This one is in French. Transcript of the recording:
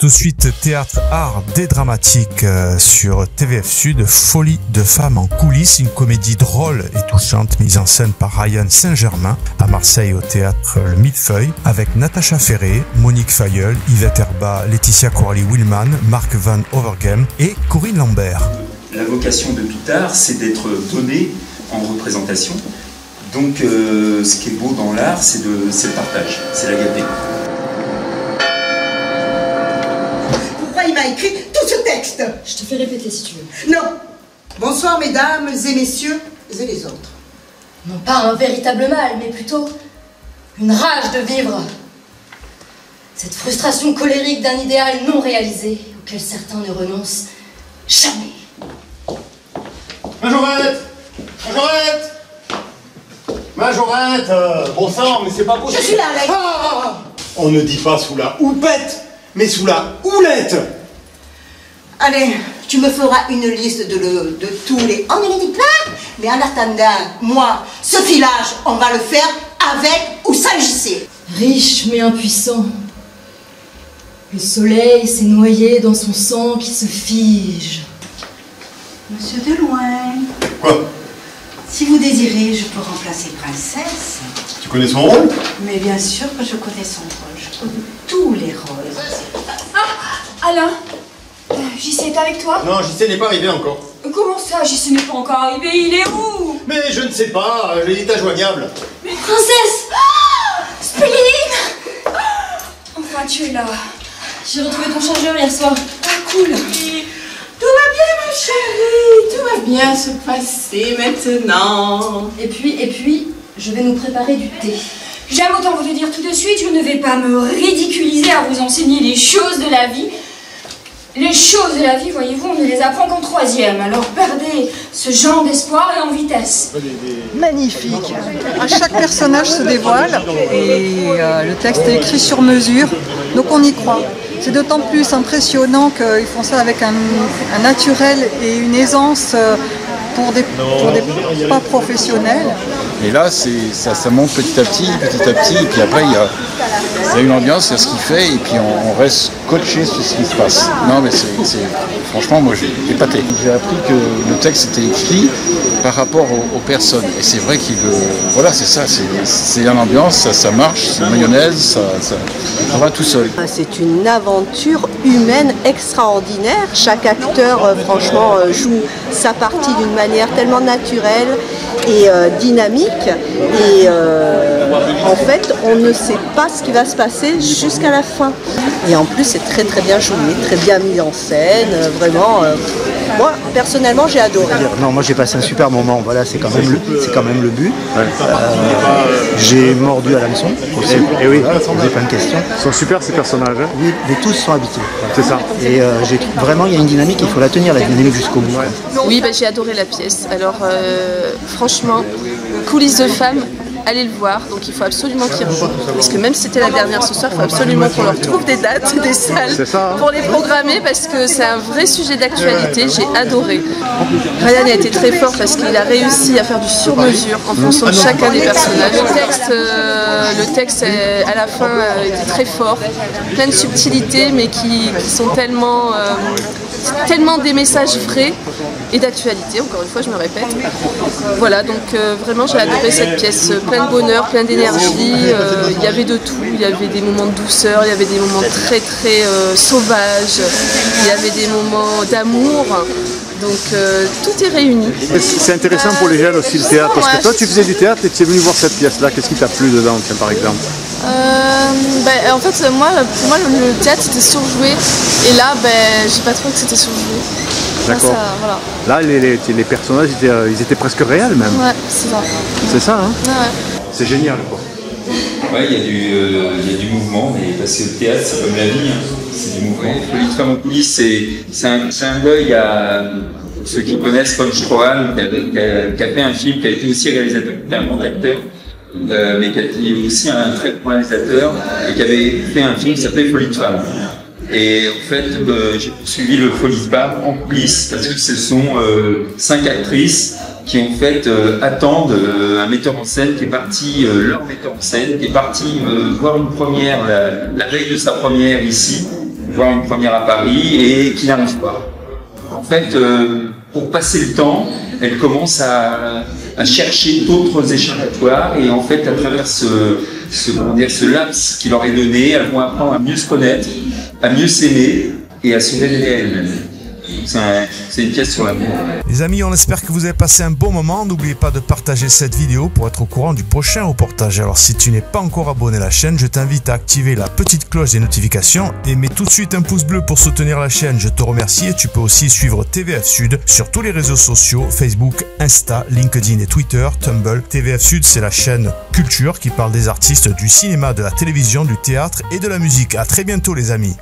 Tout de suite, théâtre, art, dédramatique sur TVF Sud, Folie de femmes en coulisses, une comédie drôle et touchante mise en scène par Ryan Saint-Germain à Marseille au théâtre Le Millefeuille avec Natacha Ferré, Monique Fayeul, Yvette Herba, Laetitia Coralie-Willman, Marc Van Overgem et Corinne Lambert. La vocation de tout art, c'est d'être donné en représentation. Donc ce qui est beau dans l'art, c'est le partage, c'est la gaieté. Il m'a écrit tout ce texte. Je te fais répéter si tu veux. Non. Bonsoir mesdames et messieurs et les autres. Non pas un véritable mal, mais plutôt une rage de vivre. Cette frustration colérique d'un idéal non réalisé, auquel certains ne renoncent jamais. Majorette! Majorette! Majorette! Bon sang, mais c'est pas possible. Je suis là, Alex. On ne dit pas sous la houppette, mais sous la houlette. Allez, tu me feras une liste de tous les... On ne les dit pas. Mais en attendant, moi, ce filage, on va le faire avec ou sans JC. Riche mais impuissant. Le soleil s'est noyé dans son sang qui se fige. Monsieur Deloin. Quoi? Si vous désirez, je peux remplacer Princesse. Tu connais son rôle? Mais bien sûr que je connais son rôle. Je connais tous les rôles. Ah, Alain, JC est avec toi? Non, JC n'est pas arrivé encore. Comment ça, JC n'est pas encore arrivé? Il est où? Mais je ne sais pas, j'ai l'état joignable. Mais Princesse! Spéline! Enfin, tu es là. J'ai retrouvé ton chargeur hier soir. Ah, cool. Tout va bien, ma chérie. Tout va bien se passer maintenant. Et puis, je vais nous préparer du thé. J'aime autant vous le dire tout de suite, je ne vais pas me ridiculiser à vous enseigner les choses de la vie. Les choses de la vie, voyez-vous, on ne les apprend qu'en troisième. Alors perdez ce genre d'espoir et en vitesse. Magnifique. À chaque personnage se dévoile et le texte est écrit sur mesure, donc on y croit. C'est d'autant plus impressionnant qu'ils font ça avec un naturel et une aisance pour des pas professionnels. Et là, ça monte petit à petit, et puis après, il y a une ambiance, il y a ce qu'il fait, et puis on reste scotché sur ce qui se passe. Non, mais franchement, moi, j'ai épaté. J'ai appris que le texte était écrit par rapport aux personnes. Et c'est vrai voilà, c'est ça, c'est l'ambiance, ça marche, c'est mayonnaise, ça va tout seul. C'est une aventure humaine extraordinaire. Chaque acteur, franchement, joue sa partie d'une manière tellement naturelle et dynamique. Et en fait, on ne sait pas ce qui va se passer jusqu'à la fin. Et en plus, c'est très très bien joué, très bien mis en scène. Vraiment, moi, personnellement, j'ai adoré. Non, moi j'ai passé un super moment. Voilà, c'est quand même le but. Ouais. J'ai mordu à l'hameçon aussi. Et oui, voilà, posé plein de questions. Ils sont super ces personnages. Hein. Oui, mais tous sont habitués. C'est ça. Et vraiment, il y a une dynamique, il faut la tenir, la dynamique jusqu'au bout. Ouais. Oui, j'ai adoré la pièce. Alors, franchement, coulisses de femmes, allez le voir, donc il faut absolument qu'ils rejouent. Parce que même si c'était la dernière ce soir, il faut absolument qu'on leur trouve des dates, des salles pour les programmer, parce que c'est un vrai sujet d'actualité, j'ai adoré. Ryan a été très fort parce qu'il a réussi à faire du sur-mesure en fonction de chacun des personnages. Le texte à la fin était très fort, plein de subtilités, mais qui sont tellement des messages vrais et d'actualité, encore une fois je me répète. Voilà, donc vraiment j'ai adoré cette pièce, plein de bonheur, plein d'énergie, il y avait de tout, il y avait des moments de douceur, il y avait des moments très très sauvages, il y avait des moments d'amour, donc tout est réuni. C'est intéressant pour les jeunes aussi le théâtre, parce que toi tu faisais du théâtre et tu es venu voir cette pièce-là, qu'est-ce qui t'a plu dedans, tiens, par exemple? En fait, pour moi, le théâtre c'était surjoué, et là, j'ai pas trouvé que c'était surjoué. D'accord. Voilà. Là, les personnages, ils étaient presque réels même. Ouais, c'est ça. C'est ça, hein? Ouais. C'est génial, quoi. Ouais, il y a du mouvement, mais parce que le théâtre, c'est comme la vie, hein. C'est du mouvement. Folie de femmes en coulisses, c'est un deuil à ceux qui connaissent Paul Strohan, qui a fait un film, qui a été aussi réalisateur, qui était un bon acteur. Mais qui est aussi un très bon réalisateur et qui avait fait un film qui s'appelait Folie de femmes. Et en fait, j'ai suivi le Folie de femmes en coulisses parce que ce sont 5 actrices qui en fait attendent un metteur en scène qui est parti, leur metteur en scène qui est parti voir une première la veille de sa première ici. voir une première à Paris et qui n'arrive pas. En fait, pour passer le temps, elle commence à chercher d'autres échappatoires et en fait, à travers ce laps qui leur est donné, elles vont apprendre à mieux se connaître, à mieux s'aimer et à se révéler à elles-mêmes. C'est une pièce sur l'amour. Les amis, on espère que vous avez passé un bon moment. N'oubliez pas de partager cette vidéo pour être au courant du prochain reportage. Alors si tu n'es pas encore abonné à la chaîne, je t'invite à activer la petite cloche des notifications et mets tout de suite un pouce bleu pour soutenir la chaîne. Je te remercie et tu peux aussi suivre TVF Sud sur tous les réseaux sociaux, Facebook, Insta, LinkedIn et Twitter, Tumblr. TVF Sud, c'est la chaîne culture qui parle des artistes du cinéma, de la télévision, du théâtre et de la musique. À très bientôt les amis.